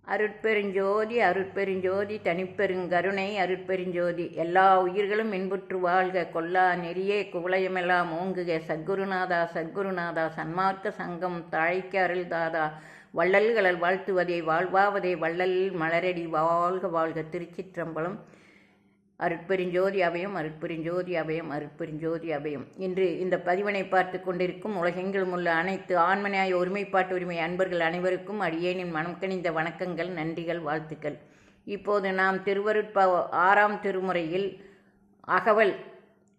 அருட்பெருஞ்சோதி அருட்பெருஞ்சோதி தனிப்பெருங்கருணை அருட்பெருஞ்சோதி. எல்லா உயிர்களும் இன்புற்று வாழ்க, கொல்லா நெறியே குவளையமெல்லாம் ஓங்குக. சத்குருநாதா சத்குருநாதா, சன்மார்க்க சங்கம் தழைக்க அருள்தாதா. வள்ளல்களல் வாழ்த்துவதே வாழ்வாவதே, வள்ளல் மலரடி வாழ்க வாழ்க. திருச்சிற்றம்பலம். அருட்பெருஞ்சோதி அபயம், அருட்பெருஞ்சோதி அபயம், அருட்பெருஞ்சோதி அபயம். இன்று இந்த பதிவினை பார்த்து கொண்டிருக்கும் உலகெங்கிலும் உள்ள அனைத்து ஆன்மநேய ஒருமைப்பாட்டு உரிமை அன்பர்கள் அனைவருக்கும் அடியேனின் மனம் கனிந்த வணக்கங்கள், நன்றிகள், வாழ்த்துக்கள். இப்போது நாம் திருவருட்பா 6ஆம் திருமுறையில் அகவல்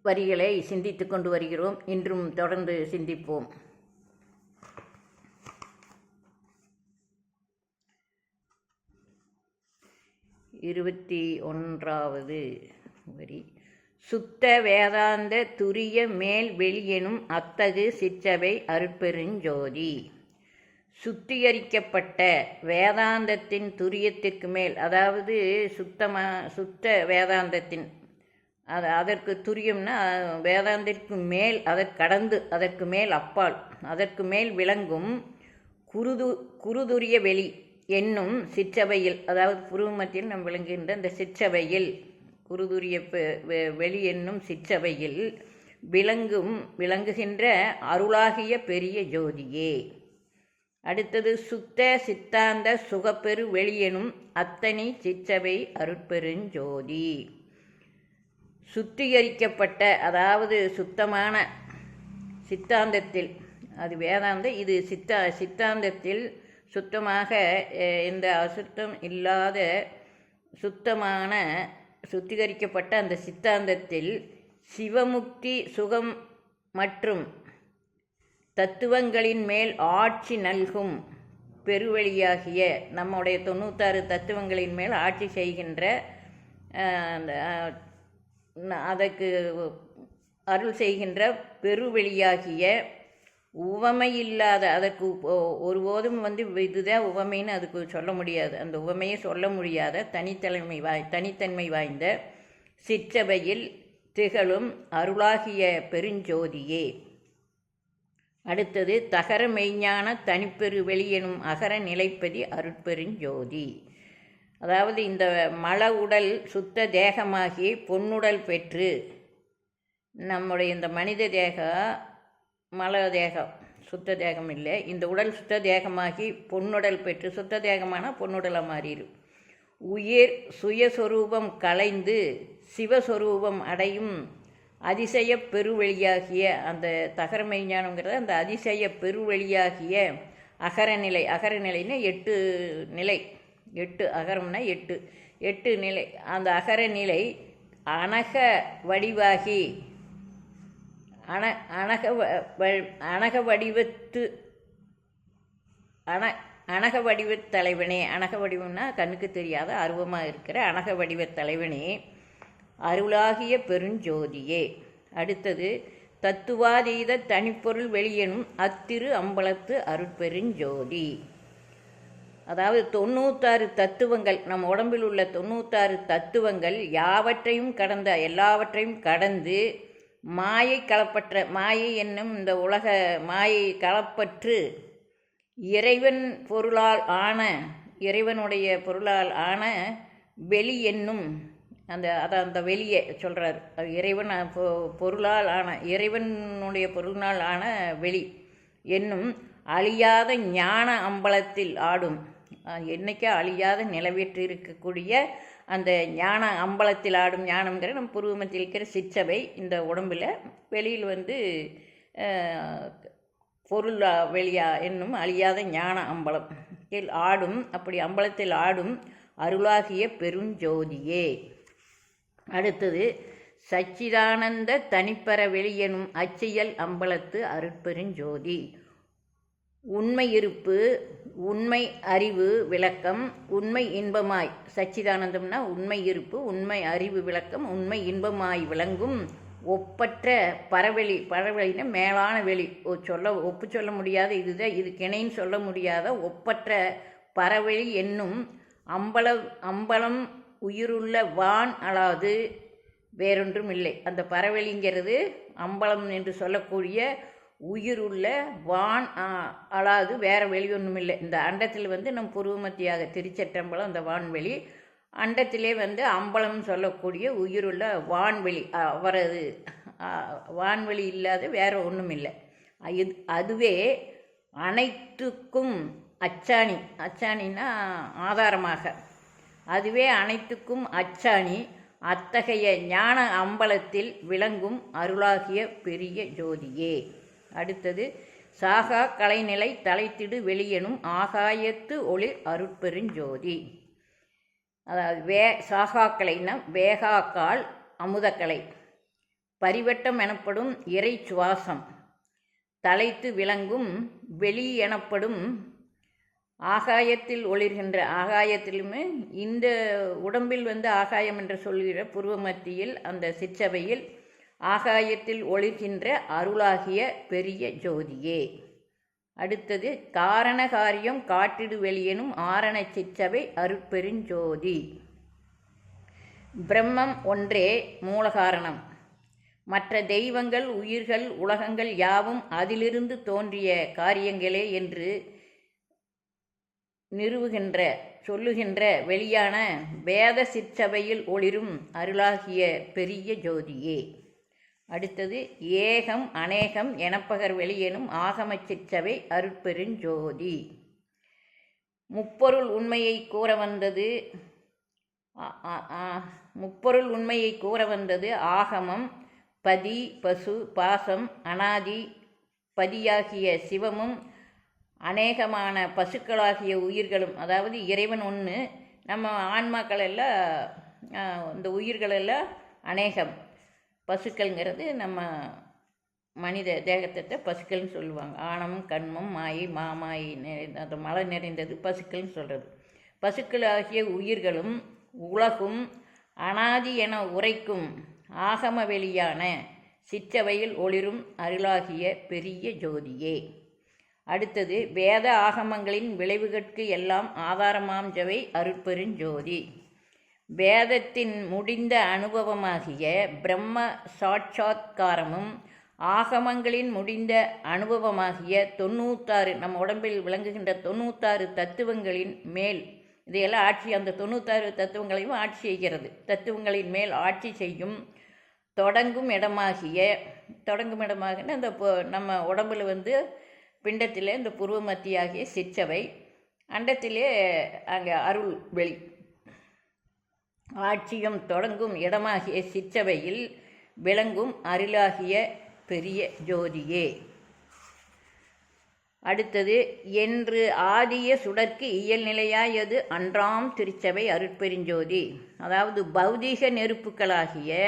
வரிகளை சிந்தித்து கொண்டு வருகிறோம். இன்றும் தொடர்ந்து சிந்திப்போம். இருபத்தி 1வது வரி. சுத்த வேதாந்த துரிய மேல் வெளியெனும் அத்தகு சிற்றவை அருட்பெருஞ்சோதி. சுத்திகரிக்கப்பட்ட வேதாந்தத்தின் துரியத்திற்கு மேல், அதாவது சுத்த வேதாந்தத்தின் அதற்கு துரியம்னா வேதாந்திற்கு மேல், கடந்து அதற்கு மேல் அப்பால், அதற்கு மேல் விளங்கும் குருதுரிய வெளி என்னும் சிற்றவையில், அதாவது புருவமத்தில் நாம் விளங்குகின்ற இந்த சிற்றவையில், குருதுரிய வெளி என்னும் சிற்றவையில் விளங்குகின்ற அருளாகிய பெரிய ஜோதியே. அடுத்தது சுத்த சித்தாந்த சுகப்பெரு வெளியெனும் அத்தனி சிற்றவை அருட்பெருஞ்சோதி. சுத்திகரிக்கப்பட்ட, அதாவது சுத்தமான சித்தாந்தத்தில், அது வேதாந்த, இது சித்தாந்தத்தில் சுத்தமாக எந்த அசுத்தம் இல்லாத சுத்தமான சுத்திகரிக்கப்பட்ட அந்த சித்தாந்தத்தில் சிவமுக்தி சுகம் மற்றும் தத்துவங்களின் மேல் ஆட்சி நல்கும் பெருவெளியாகிய நம்முடைய 96 தத்துவங்களின் மேல் ஆட்சி செய்கின்ற அதற்கு அருள் செய்கின்ற பெருவெளியாகிய உவமையில்லாத, அதற்கு ஒருபோதும் இதுதான் உவமைன்னு அதுக்கு சொல்ல முடியாது, அந்த உவமையை சொல்ல முடியாத தனித்தன்மை வாய்ந்த சிற்றவையில் திகழும் அருளாகிய பெருஞ்சோதியே. அடுத்தது தகர மெய்ஞான தனிப்பெரு வெளியெனும் அகர நிலைப்பதி அருட்பெருஞ்சோதி. அதாவது இந்த மல உடல் சுத்த தேகமாகி பொன்னுடல் பெற்று, நம்முடைய இந்த மனித தேகம் மல தேகம், சுத்த தேகம் இல்லை, இந்த உடல் சுத்த தேகமாகி பொன்னுடல் பெற்று, சுத்த தேகமான பொன்னுடலை மாறிடும். உயிர் சுயஸ்வரூபம் கலைந்து சிவஸ்வரூபம் அடையும் அதிசய பெருவெளியாகிய அந்த தகர மெய்ஞானங்கிறது அந்த அதிசய பெருவெளியாகிய அகரநிலை. அகரநிலைன்னா 8 நிலை, 8 அகரம்னா 8 நிலை. அந்த அகரநிலை அனக வடிவாகி அனக வடிவத் தலைவனே. அனக வடிவம்னா கண்ணுக்கு தெரியாத அருவமாக இருக்கிற அனக வடிவத் தலைவனே, அருளாகிய பெருஞ்சோதியே. அடுத்தது தத்துவாதீத தனிப்பொருள் வெளியெனும் அத்திரு அம்பலத்து அருட்பெருஞ்சோதி. அதாவது 96 தத்துவங்கள், நம் உடம்பில் உள்ள 96 தத்துவங்கள் யாவற்றையும் கடந்த, எல்லாவற்றையும் கடந்து மாயை களப்பற்ற, மாயை என்னும் இந்த உலக மாயை களப்பற்று இறைவன் பொருளால் ஆன, இறைவனுடைய பொருளால் ஆன வெளி என்னும் அந்த வெளியை சொல்கிறார். இறைவன் பொருளால் ஆன, இறைவனுடைய பொருளால் ஆன வெளி என்னும் அழியாத ஞான அம்பலத்தில் ஆடும், என்னைக்கே அழியாத நிலவேற்று இருக்கக்கூடிய அந்த ஞான அம்பலத்தில் ஆடும். ஞானம்ங்கிற நம் புருவமத்தில் இருக்கிற சிற்றவை இந்த உடம்பில் வெளியில் பொருள் வெளியா என்னும் அழியாத ஞான அம்பலத்தில் ஆடும். அப்படி அம்பலத்தில் ஆடும் அருளாகிய பெருஞ்சோதியே. அடுத்தது சச்சிதானந்த தனிப்பெற வெளியெனும் அச்சியல் அம்பலத்து அருட்பெருஞ்சோதி. உண்மை இருப்பு, உண்மை அறிவு விளக்கம், உண்மை இன்பமாய், சச்சிதானந்தம்னா உண்மை இருப்பு, உண்மை அறிவு விளக்கம், உண்மை இன்பமாய் விளங்கும் ஒப்பற்ற பரவெளி. பரவெளினா மேலான வெளி, ஒப்பு சொல்ல முடியாத, இதுதான் இதுக்கிணைன்னு சொல்ல முடியாத ஒப்பற்ற பரவெளி என்னும் அம்பலம் உயிருள்ள வான் அலாது வேறொன்றும் இல்லை. அந்த பரவெளிங்கிறது அம்பலம் என்று சொல்லக்கூடிய உயிருள்ள வான், அதாவது வேறு வெளி ஒன்றும் இல்லை. இந்த அண்டத்தில் வந்து நம் புருவமத்தியாக திருச்சிற்றம்பலம் அந்த வான்வெளி, அண்டத்திலே வந்து அம்பலம் சொல்லக்கூடிய உயிருள்ள வான்வெளி, அவரது வான்வெளி இல்லாத வேறு ஒன்றும் இல்லை. அதுவே அனைத்துக்கும் அச்சாணி, அச்சாணின்னா ஆதாரமாக, அதுவே அனைத்துக்கும் அச்சாணி. அத்தகைய ஞான அம்பலத்தில் விளங்கும் அருளாகிய பெரிய ஜோதியே. அடுத்தது சாகா கலைநிலை தலைத்திடு வெளியெனும் ஆகாயத்து ஒளிர் அருட்பெருஞ்சோதி. அதாவது சாகா கலைன்னா வேகாக்கால் அமுதக்கலை, பரிவட்டம் எனப்படும் இறை சுவாசம், தலைத்து விளங்கும் வெளி எனப்படும் ஆகாயத்தில் ஒளிர்கின்ற, ஆகாயத்திலுமே இந்த உடம்பில் வந்து ஆகாயம் என்று சொல்கிற புருவ மத்தியில் அந்த சிற்றவையில் ஆகாயத்தில் ஒளிர்கின்ற அருளாகிய பெரிய ஜோதியே. அடுத்தது காரண காரியம் காட்டிடு வெளியெனும் ஆரண சிற்றவை அருட்பெருஞ்சோதி. பிரம்மம் ஒன்றே மூலகாரணம், மற்ற தெய்வங்கள் உயிர்கள் உலகங்கள் யாவும் அதிலிருந்து தோன்றிய காரியங்களே என்று நிறுவுகின்ற சொல்லுகின்ற வெளியான வேத சிற்றவையில் ஒளிரும் அருளாகிய பெரிய ஜோதியே. அடுத்தது ஏகம் அநேகம் எனப்பகர் வெளியெனும் ஆகம சிற்றவை அருட்பெருஞ்சோதி. முப்பொருள் உண்மையை கூற வந்தது, முப்பொருள் உண்மையை கூற வந்தது ஆகமம். பதி பசு பாசம் அனாதி பதியாகிய சிவமும் அநேகமான பசுக்களாகிய உயிர்களும், அதாவது இறைவன் ஒன்று, நம்ம ஆன்மாக்கள் எல்லாம் இந்த உயிர்களெல்லாம் அநேகம். பசுக்கள்ங்கிறது நம்ம மனித தேகத்தை பசுக்கள்னு சொல்லுவாங்க. ஆணவம் கண்மம் மாயை மாமாயை அந்த மலை நிறைந்தது பசுக்கள்னு சொல்கிறது. பசுக்களாகிய உயிர்களும் உலகும் அனாதி என உரைக்கும் ஆகம வெளியான சிற்றவையில் ஒளிரும் அருளாகிய பெரிய ஜோதியே. அடுத்தது வேத ஆகமங்களின் விளைவுகட்கு எல்லாம் ஆதாரமாம்ஜவை அருட்பெருஞ்சோதி. வேதத்தின் முடிந்த அனுபவமாகிய பிரம்ம சாட்சாத்காரமும் ஆகமங்களின் முடிந்த அனுபவமாகிய 96 நம்ம உடம்பில் விளங்குகின்ற 96 தத்துவங்களின் மேல் இதையெல்லாம் ஆட்சி, அந்த 96 தத்துவங்களையும் ஆட்சி செய்கிறது. தத்துவங்களின் மேல் ஆட்சி செய்யும் தொடங்கும் இடமாகிய இந்த நம்ம உடம்பில் வந்து பிண்டத்திலே இந்த புருவ மத்தியாகிய சிற்றவை, அண்டத்திலே அங்கே அருள் வெளி ஆட்சியும் தொடங்கும் இடமாகிய சிற்றவையில் விளங்கும் அருளாகிய பெரிய ஜோதியே. அடுத்தது என்று ஆதிய சுடர்க்கு இயல் நிலையாயது அன்றாம் திருச்சபை அருட்பெருஞ்சோதி. அதாவது பௌதீக நெருப்புக்களாகிய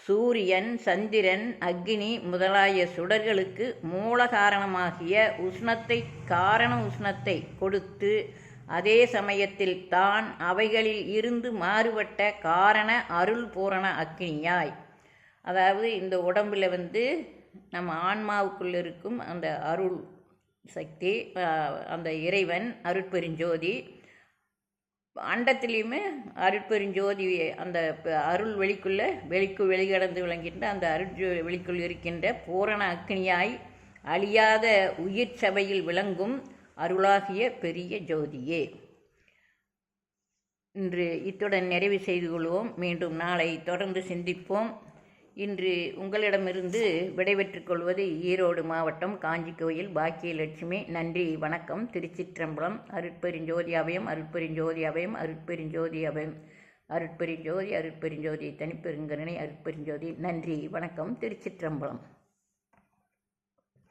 சூரியன் சந்திரன் அக்னி முதலாய சுடர்களுக்கு மூல காரணமாகிய உஷ்ணத்தை காரண உஷ்ணத்தை கொடுத்து அதே சமயத்தில் தான் அவைகளில் இருந்து மாறுபட்ட காரண அருள் பூரண அக்னியாய், அதாவது இந்த உடம்பில் வந்து நம்ம ஆன்மாவுக்குள் இருக்கும் அந்த அருள் சக்தி, அந்த இறைவன் அருட்பெருஞ்சோதி, அண்டத்திலையுமே அருட்பெருஞ்சோதி அந்த அருள் வெளிக்கடந்து விளங்கின்ற அந்த வெளிக்குள் இருக்கின்ற பூரண அக்னியாய் அழியாத உயிர் சபையில் விளங்கும் அருளாகிய பெரிய ஜோதியே. இன்று இத்துடன் நிறைவு செய்து கொள்வோம். மீண்டும் நாளை தொடர்ந்து சிந்திப்போம். இன்று உங்களிடமிருந்து விடைபெற்றுக் கொள்வது ஈரோடு மாவட்டம் காஞ்சி கோயில் பாக்கியலட்சுமி. நன்றி, வணக்கம். திருச்சிற்றம்பலம். அருட்பெருஞ்சோதி அபயம், அருட்பெருஞ்சோதி அபயம், அருட்பெருஞ்சோதி அபயம், அருட்பெருஞ்சோதி அருட்பெருஞ்சோதி தனிப்பெருங்கருணை அருட்பெருஞ்சோதி. நன்றி, வணக்கம். திருச்சிற்றம்பலம்.